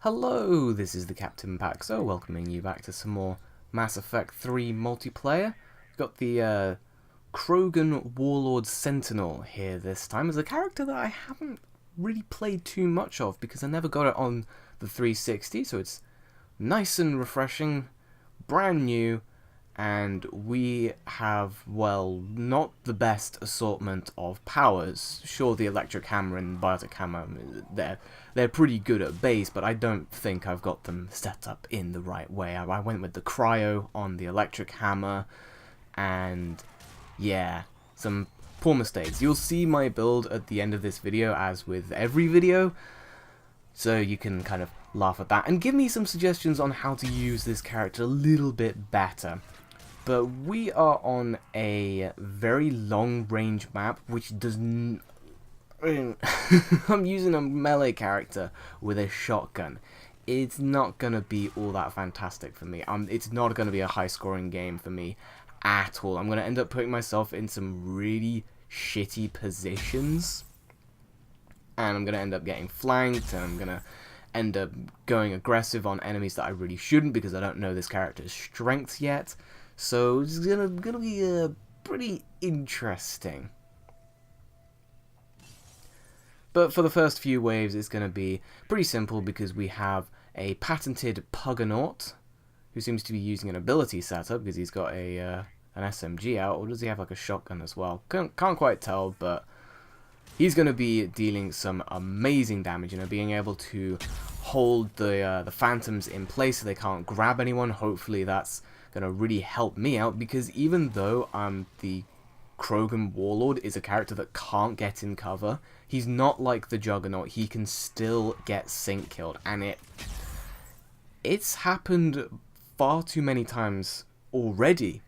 Hello, this is the Captain Paxo, welcoming you back to some more Mass Effect 3 multiplayer. We've got the Krogan Warlord Sentinal here this time as a character that I haven't really played too much of because I never got it on the 360, so it's nice and refreshing, brand new, and we have, well, not the best assortment of powers. Sure, the electric hammer and biotic hammer, they're pretty good at base, but I don't think I've got them set up in the right way. I went with the cryo on the electric hammer, and yeah, some poor mistakes. You'll see my build at the end of this video, as with every video, so you can kind of laugh at that and give me some suggestions on how to use this character a little bit better. But we are on a very long range map, which does I'm using a melee character with a shotgun. It's not going to be all that fantastic for me. It's not going to be a high scoring game for me at all. I'm going to end up putting myself in some really shitty positions. And I'm going to end up getting flanked, and I'm going to end up going aggressive on enemies that I really shouldn't because I don't know this character's strengths yet. So it's gonna be pretty interesting. But for the first few waves, it's gonna be pretty simple because we have a patented Puggernaut who seems to be using an ability setup because he's got an SMG out, or does he have like a shotgun as well? Can't quite tell, but he's gonna be dealing some amazing damage. Being able to hold the phantoms in place so they can't grab anyone. Hopefully that's gonna really help me out, because even though the Krogan Warlord is a character that can't get in cover, he's not like the Juggernaut. He can still get sync killed, and it's happened far too many times already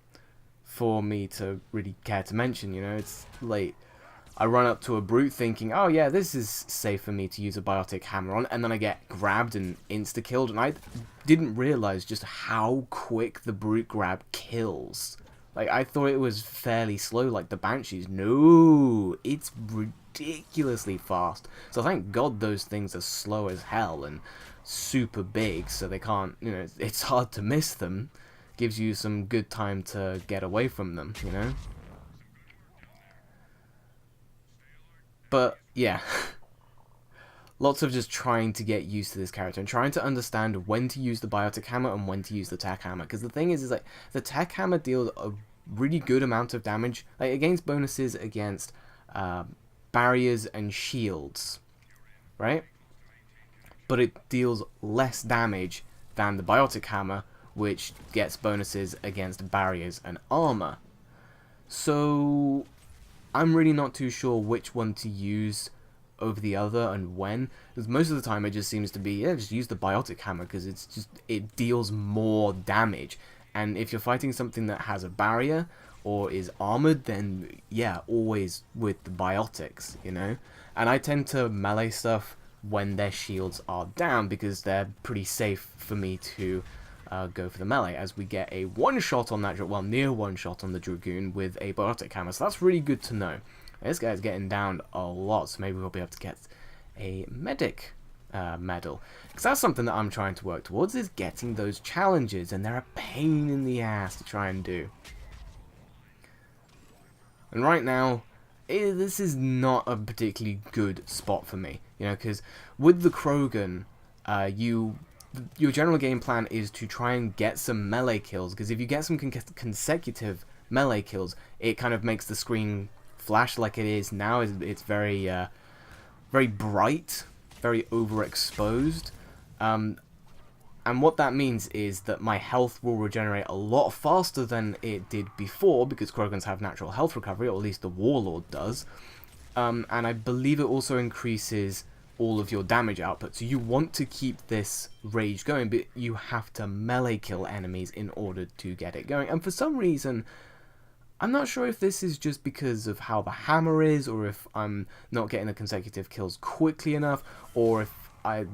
for me to really care to mention. It's late. I run up to a brute thinking, oh yeah, this is safe for me to use a biotic hammer on, and then I get grabbed and insta-killed, and I didn't realize just how quick the brute grab kills. Like, I thought it was fairly slow, like the Banshees. No, it's ridiculously fast. So thank God those things are slow as hell and super big, so they can't, it's hard to miss them. Gives you some good time to get away from them, But, yeah, lots of just trying to get used to this character and trying to understand when to use the biotic hammer and when to use the tech hammer. Because the thing is like, the tech hammer deals a really good amount of damage, like against bonuses against barriers and shields, right? But it deals less damage than the biotic hammer, which gets bonuses against barriers and armor. So I'm really not too sure which one to use over the other and when, because most of the time it just seems to be, yeah, just use the biotic hammer because it deals more damage. And if you're fighting something that has a barrier or is armored, then yeah, always with the biotics, And I tend to melee stuff when their shields are down because they're pretty safe for me to go for the melee, as we get a one-shot on that, well, near one-shot on the Dragoon with a biotic hammer, so that's really good to know. This guy's getting down a lot, so maybe we'll be able to get a medic medal, because that's something that I'm trying to work towards, is getting those challenges, and they're a pain in the ass to try and do. And right now, this is not a particularly good spot for me, because with the Krogan, your general game plan is to try and get some melee kills, because if you get some consecutive melee kills, it kind of makes the screen flash like it is now. It's very very bright, very overexposed, and what that means is that my health will regenerate a lot faster than it did before, because Krogans have natural health recovery, or at least the Warlord does, and I believe it also increases all of your damage output. So you want to keep this rage going, but you have to melee kill enemies in order to get it going. And for some reason, I'm not sure if this is just because of how the hammer is, or if I'm not getting the consecutive kills quickly enough, or if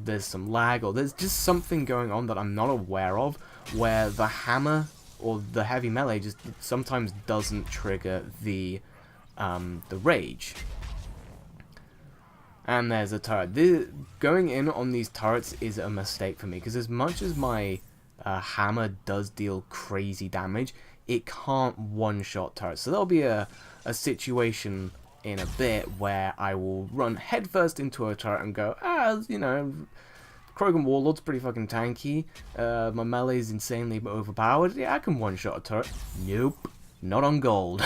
there's some lag, or there's just something going on that I'm not aware of, where the hammer or the heavy melee just sometimes doesn't trigger the rage. And there's a turret. Going in on these turrets is a mistake for me, because as much as my hammer does deal crazy damage, it can't one-shot turrets. So there'll be a situation in a bit where I will run headfirst into a turret and go, you know, Krogan Warlord's pretty fucking tanky, my melee's insanely overpowered, yeah, I can one-shot a turret. Nope, not on gold.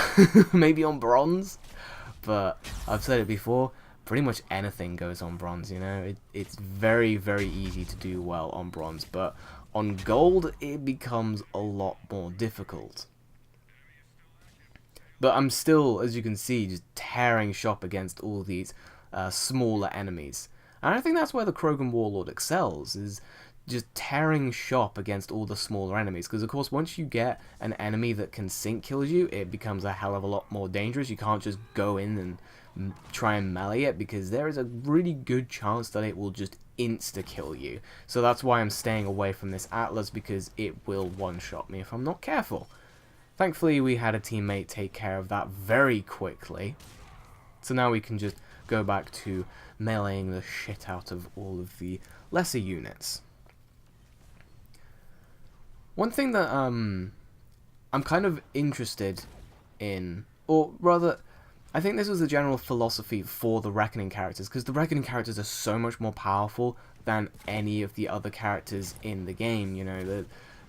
Maybe on bronze, but I've said it before, pretty much anything goes on bronze, you know. It's very, very easy to do well on bronze, but on gold it becomes a lot more difficult. But I'm still, as you can see, just tearing shop against all these smaller enemies. And I think that's where the Krogan Warlord excels, is just tearing shop against all the smaller enemies. Because, of course, once you get an enemy that can sync kill you, it becomes a hell of a lot more dangerous. You can't just go in and try and melee it, because there is a really good chance that it will just insta-kill you. So that's why I'm staying away from this Atlas, because it will one-shot me if I'm not careful. Thankfully, we had a teammate take care of that very quickly. So now we can just go back to meleeing the shit out of all of the lesser units. One thing that I'm kind of interested in, or rather, I think this was the general philosophy for the Reckoning characters, because the Reckoning characters are so much more powerful than any of the other characters in the game. You know,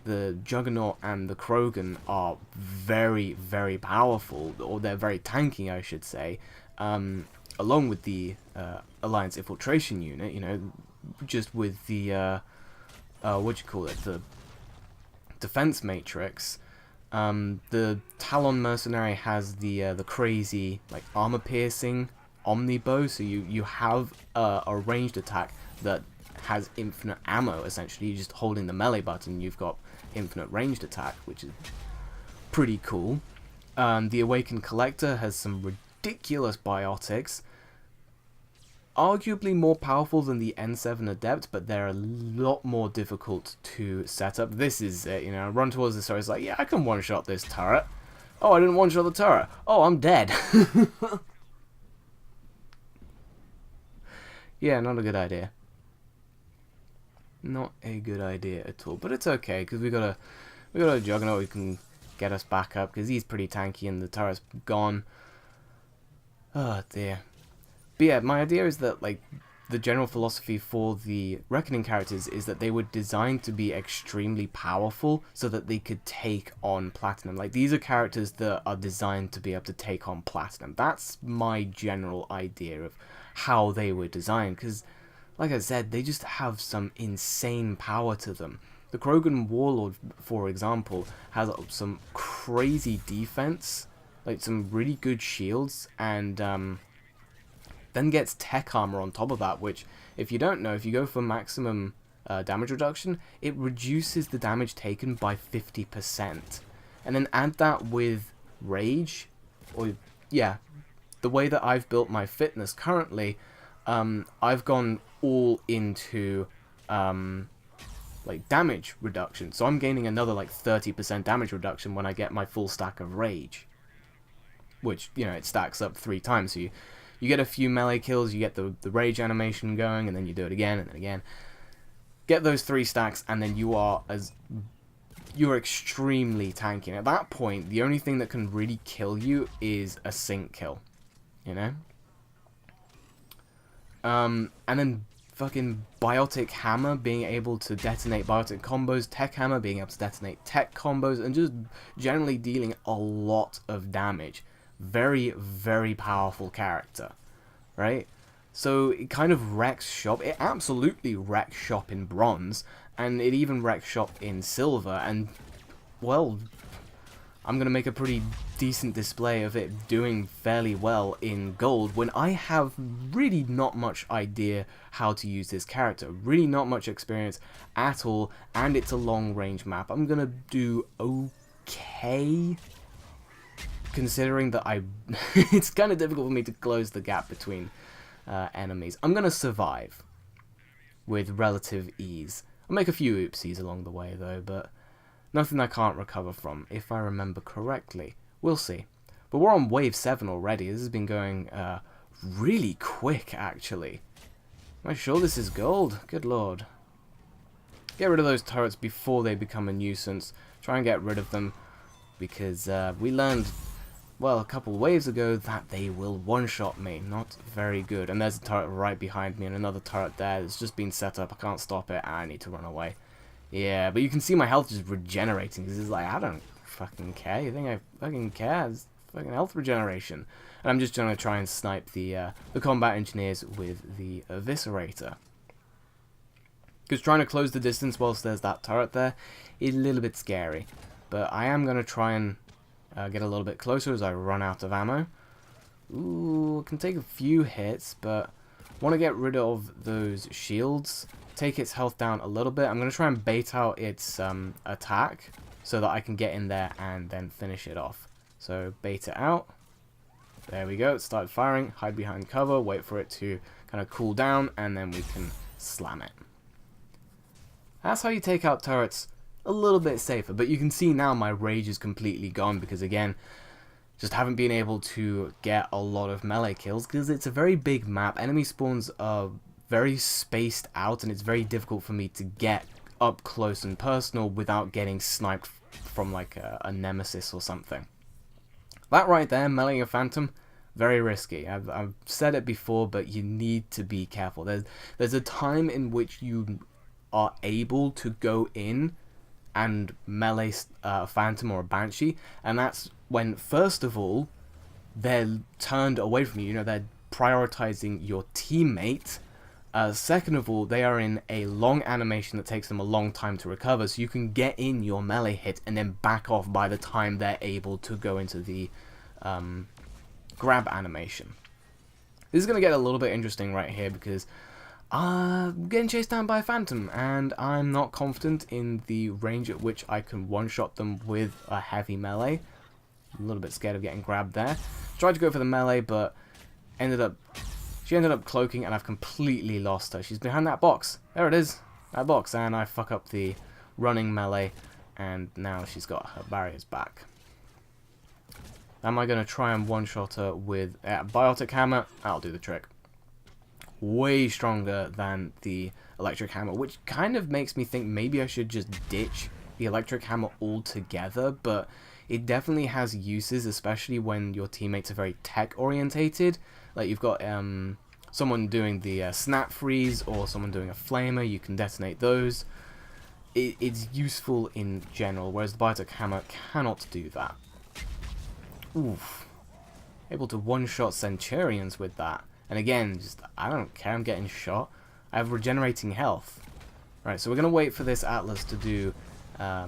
the Juggernaut and the Krogan are very, very powerful, or they're very tanky, I should say, along with the Alliance Infiltration Unit, you know, just with the, the defense matrix. The Talon Mercenary has the crazy, like, armor-piercing omnibow, so you have a ranged attack that has infinite ammo, essentially. You're just holding the melee button, you've got infinite ranged attack, which is pretty cool. The Awakened Collector has some ridiculous biotics, arguably more powerful than the N7 Adept, but they're a lot more difficult to set up. This is it, you know, run towards the turret, it's like, yeah, I can one-shot this turret. Oh, I didn't one-shot the turret. Oh, I'm dead. Yeah, not a good idea. Not a good idea at all, but it's okay, because we got a Juggernaut who can get us back up, because he's pretty tanky and the turret's gone. Oh dear. But yeah, my idea is that, like, the general philosophy for the Reckoning characters is that they were designed to be extremely powerful so that they could take on Platinum. Like, these are characters that are designed to be able to take on Platinum. That's my general idea of how they were designed, because, like I said, they just have some insane power to them. The Krogan Warlord, for example, has some crazy defense, like some really good shields, and then gets tech armor on top of that, which, if you don't know, if you go for maximum damage reduction, it reduces the damage taken by 50%. And then add that with rage, or, yeah, the way that I've built my fitness currently, I've gone all into like damage reduction, so I'm gaining another like 30% damage reduction when I get my full stack of rage, which, you know, it stacks up 3 times. So you get a few melee kills, you get the rage animation going, and then you do it again and then again. Get those 3 stacks, and then you're extremely tanky. And at that point, the only thing that can really kill you is a sync kill, you know. And then fucking Biotic Hammer being able to detonate Biotic combos, Tech Hammer being able to detonate tech combos, and just generally dealing a lot of damage. Very, very powerful character, right? So it kind of wrecks shop. It absolutely wrecks shop in bronze, and it even wrecks shop in silver, and, well, I'm going to make a pretty decent display of it doing fairly well in gold when I have really not much idea how to use this character. Really not much experience at all, and it's a long range map. I'm going to do okay, considering that it's kind of difficult for me to close the gap between enemies. I'm going to survive with relative ease. I'll make a few oopsies along the way though, but nothing I can't recover from, if I remember correctly. We'll see. But we're on wave 7 already. This has been going really quick, actually. Am I sure this is gold? Good lord. Get rid of those turrets before they become a nuisance. Try and get rid of them, because we learned, well, a couple waves ago that they will one-shot me. Not very good. And there's a turret right behind me and another turret there that's just been set up. I can't stop it. I need to run away. Yeah, but you can see my health just regenerating. This is like, I don't fucking care. You think I fucking care? It's fucking health regeneration. And I'm just going to try and snipe the combat engineers with the Eviscerator. Because trying to close the distance whilst there's that turret there is a little bit scary. But I am going to try and get a little bit closer as I run out of ammo. Ooh, it can take a few hits, but want to get rid of those shields. Take its health down a little bit. I'm going to try and bait out its attack so that I can get in there and then finish it off. So bait it out. There we go. It started firing. Hide behind cover. Wait for it to kind of cool down, and then we can slam it. That's how you take out turrets a little bit safer. But you can see now my rage is completely gone because, again, just haven't been able to get a lot of melee kills because it's a very big map. Enemy spawns are very spaced out, and it's very difficult for me to get up close and personal without getting sniped from like a nemesis or something. That right there, meleeing a phantom, very risky. I've said it before, but you need to be careful. There's a time in which you are able to go in and melee a phantom or a banshee, and that's when, first of all, they're turned away from you. You know, they're prioritizing your teammate. Second of all, they are in a long animation that takes them a long time to recover, so you can get in your melee hit and then back off by the time they're able to go into the grab animation. This is going to get a little bit interesting right here because I'm getting chased down by a phantom, and I'm not confident in the range at which I can one-shot them with a heavy melee. I'm a little bit scared of getting grabbed there. Tried to go for the melee, but she ended up cloaking, and I've completely lost her. She's behind that box. There it is, that box, and I fuck up the running melee, and now she's got her barriers back. Am I going to try and one-shot her with a biotic hammer? That'll do the trick. Way stronger than the electric hammer, which kind of makes me think maybe I should just ditch the electric hammer altogether, but it definitely has uses, especially when your teammates are very tech-orientated. Like, you've got someone doing the snap freeze or someone doing a flamer, you can detonate those. It's useful in general, whereas the biotic hammer cannot do that. Oof. Able to one-shot Centurions with that. And again, just, I don't care, I'm getting shot. I have regenerating health. Right, so we're going to wait for this Atlas to do a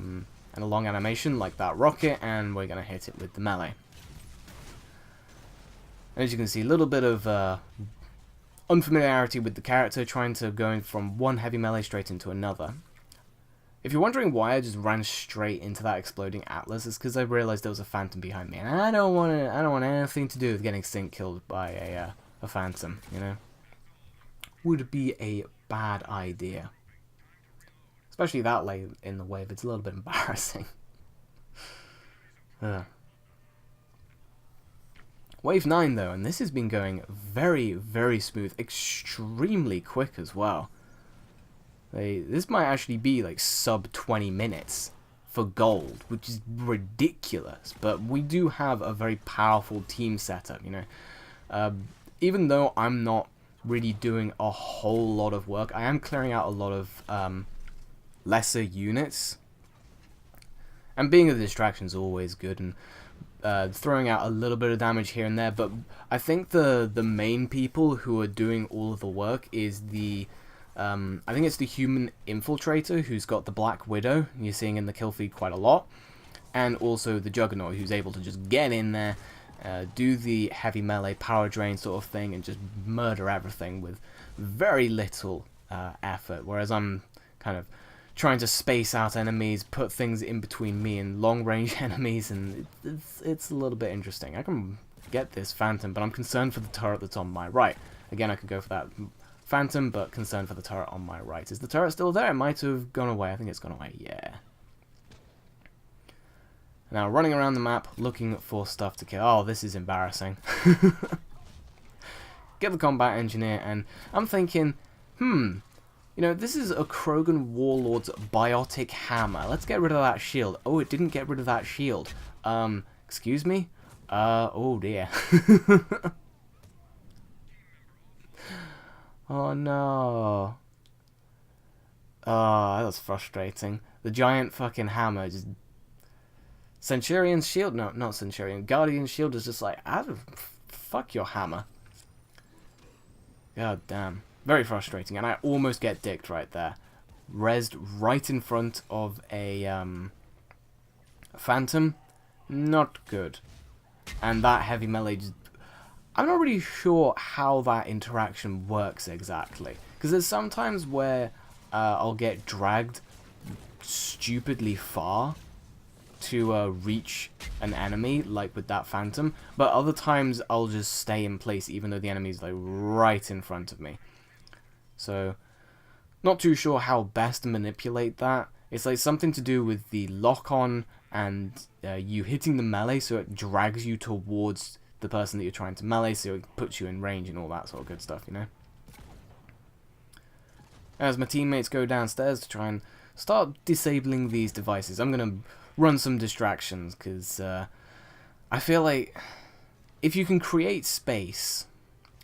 long animation like that rocket, and we're going to hit it with the melee. And as you can see, a little bit of unfamiliarity with the character, trying to go from one heavy melee straight into another. If you're wondering why I just ran straight into that exploding Atlas, it's because I realized there was a phantom behind me, and I don't want anything to do with getting sync killed by a phantom, you know. Would be a bad idea. Especially that late in the wave, it's a little bit embarrassing. Wave 9 though, and this has been going very, very smooth, extremely quick as well. This might actually be like sub 20 minutes for gold, which is ridiculous, but we do have a very powerful team setup, you know. Even though I'm not really doing a whole lot of work, I am clearing out a lot of lesser units, and being a distraction is always good, and throwing out a little bit of damage here and there. But I think the main people who are doing all of the work is the I think it's the human infiltrator who's got the Black Widow, you're seeing in the kill feed quite a lot, and also the Juggernaut, who's able to just get in there, do the heavy melee power drain sort of thing, and just murder everything with very little effort, whereas I'm kind of trying to space out enemies, put things in between me and long-range enemies, and it's a little bit interesting. I can get this Phantom, but I'm concerned for the turret that's on my right. Again, I could go for that Phantom, but concerned for the turret on my right. Is the turret still there? It might have gone away. I think it's gone away, yeah. Now, running around the map, looking for stuff to kill. Oh, this is embarrassing. get the combat engineer, and I'm thinking, you know, this is a Krogan Warlord's biotic hammer. Let's get rid of that shield. Oh, it didn't get rid of that shield. Excuse me? Oh dear. Oh no. Oh, that was frustrating. The giant fucking hammer just... Centurion's shield? No, not Centurion. Guardian's shield is just like, fuck your hammer. God damn. Very frustrating, and I almost get dicked right there. Rezzed right in front of a Phantom. Not good. And that heavy melee just... I'm not really sure how that interaction works exactly. Because there's sometimes where I'll get dragged stupidly far to reach an enemy, like with that Phantom. But other times I'll just stay in place even though the enemy's like right in front of me. So, not too sure how best to manipulate that. It's like something to do with the lock-on and you hitting the melee, so it drags you towards the person that you're trying to melee, so it puts you in range and all that sort of good stuff, you know? As my teammates go downstairs to try and start disabling these devices, I'm going to run some distractions, because I feel like if you can create space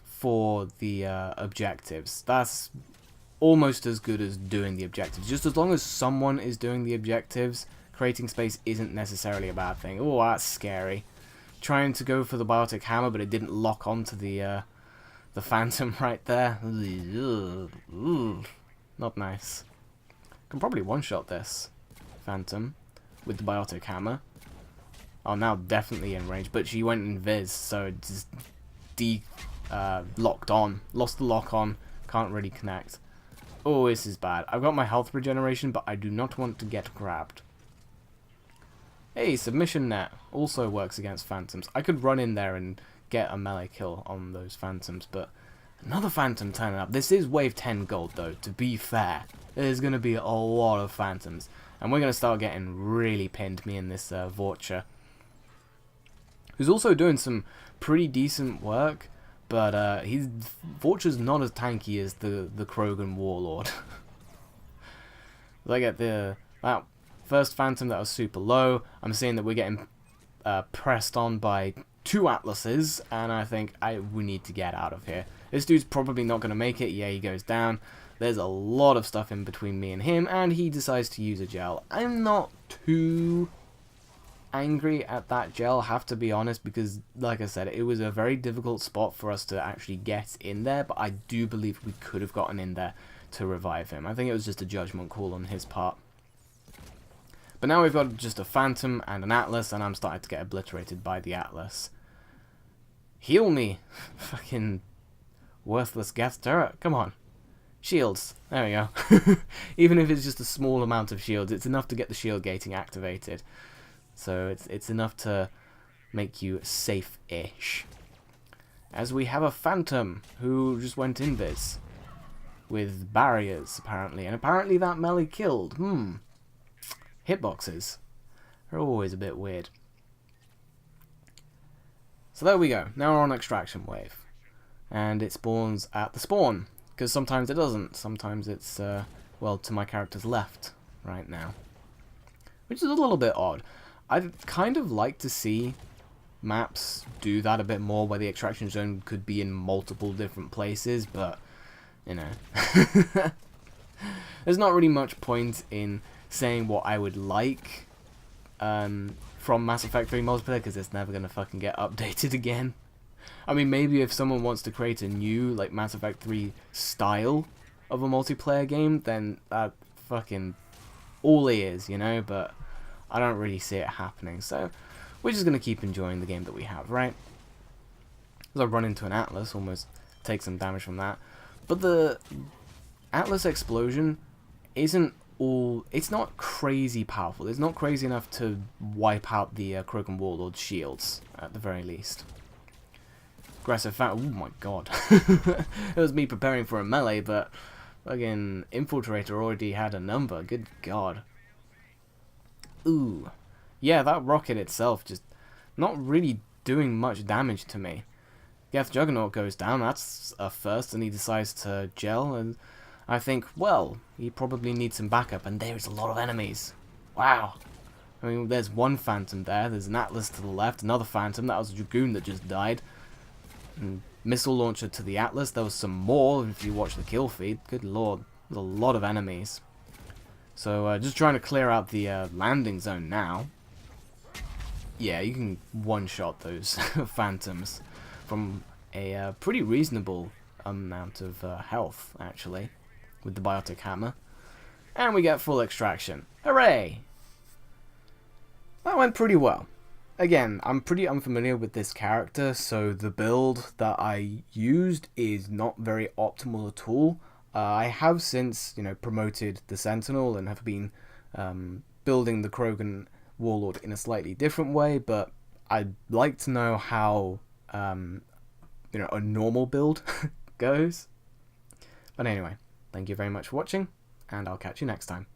for the objectives, that's almost as good as doing the objectives. Just as long as someone is doing the objectives, creating space isn't necessarily a bad thing. Oh, that's scary. Trying to go for the biotic hammer, but it didn't lock onto the Phantom right there. Not nice. Can probably one-shot this Phantom with the biotic hammer. Oh, now definitely in range, but she went in Viz, so it just locked on. Lost the lock on. Can't really connect. Oh, this is bad. I've got my health regeneration, but I do not want to get grabbed. Hey, submission net also works against Phantoms. I could run in there and get a melee kill on those Phantoms, but another Phantom turning up. This is wave 10 gold, though, to be fair. There's going to be a lot of Phantoms, and we're going to start getting really pinned, me and this Vorcha, who's also doing some pretty decent work, but Vorcha's not as tanky as the Krogan Warlord. I get that first Phantom that was super low. I'm seeing that we're getting pressed on by 2 Atlases, and I think we need to get out of here. This dude's probably not going to make it. Yeah, he goes down. There's a lot of stuff in between me and him, and he decides to use a gel. I'm not too angry at that gel, have to be honest, because, like I said, it was a very difficult spot for us to actually get in there, but I do believe we could have gotten in there to revive him. I think it was just a judgment call on his part. But now we've got just a Phantom and an Atlas, and I'm starting to get obliterated by the Atlas. Heal me! Fucking worthless gas turret. Come on. Shields. There we go. Even if it's just a small amount of shields, it's enough to get the shield gating activated. So it's enough to make you safe-ish. As we have a Phantom who just went in this with barriers, apparently. And apparently that melee killed. Hitboxes are always a bit weird. So there we go. Now we're on extraction wave. And it spawns at the spawn. Because sometimes it doesn't. Sometimes it's, well, to my character's left right now. Which is a little bit odd. I'd kind of like to see maps do that a bit more, where the extraction zone could be in multiple different places, but, you know. There's not really much point in saying what I would like from Mass Effect 3 multiplayer, because it's never going to fucking get updated again. I mean, maybe if someone wants to create a new, like, Mass Effect 3 style of a multiplayer game, then that fucking all ears, you know, but I don't really see it happening, so we're just going to keep enjoying the game that we have, right? As I run into an Atlas, almost take some damage from that. But the Atlas explosion isn't all... It's not crazy powerful. It's not crazy enough to wipe out the Krogan Warlord shields, at the very least. Aggressive oh my god. It was me preparing for a melee, but fucking Infiltrator already had a number. Good god. Ooh. Yeah, that rocket itself just not really doing much damage to me. Geth Juggernaut goes down, that's a first, and he decides to gel, and I think, well, he probably needs some backup, and there's a lot of enemies. Wow. I mean, there's one Phantom there, there's an Atlas to the left, another Phantom, that was a Dragoon that just died. And missile launcher to the Atlas, there was some more, if you watch the kill feed. Good lord, there's a lot of enemies. So, just trying to clear out the landing zone now. Yeah, you can one-shot those Phantoms from a pretty reasonable amount of health, actually, with the Biotic Hammer. And we get full extraction. Hooray! That went pretty well. Again, I'm pretty unfamiliar with this character, so the build that I used is not very optimal at all. I have since, promoted the Sentinel and have been building the Krogan Warlord in a slightly different way, but I'd like to know how, a normal build goes. But anyway, thank you very much for watching, and I'll catch you next time.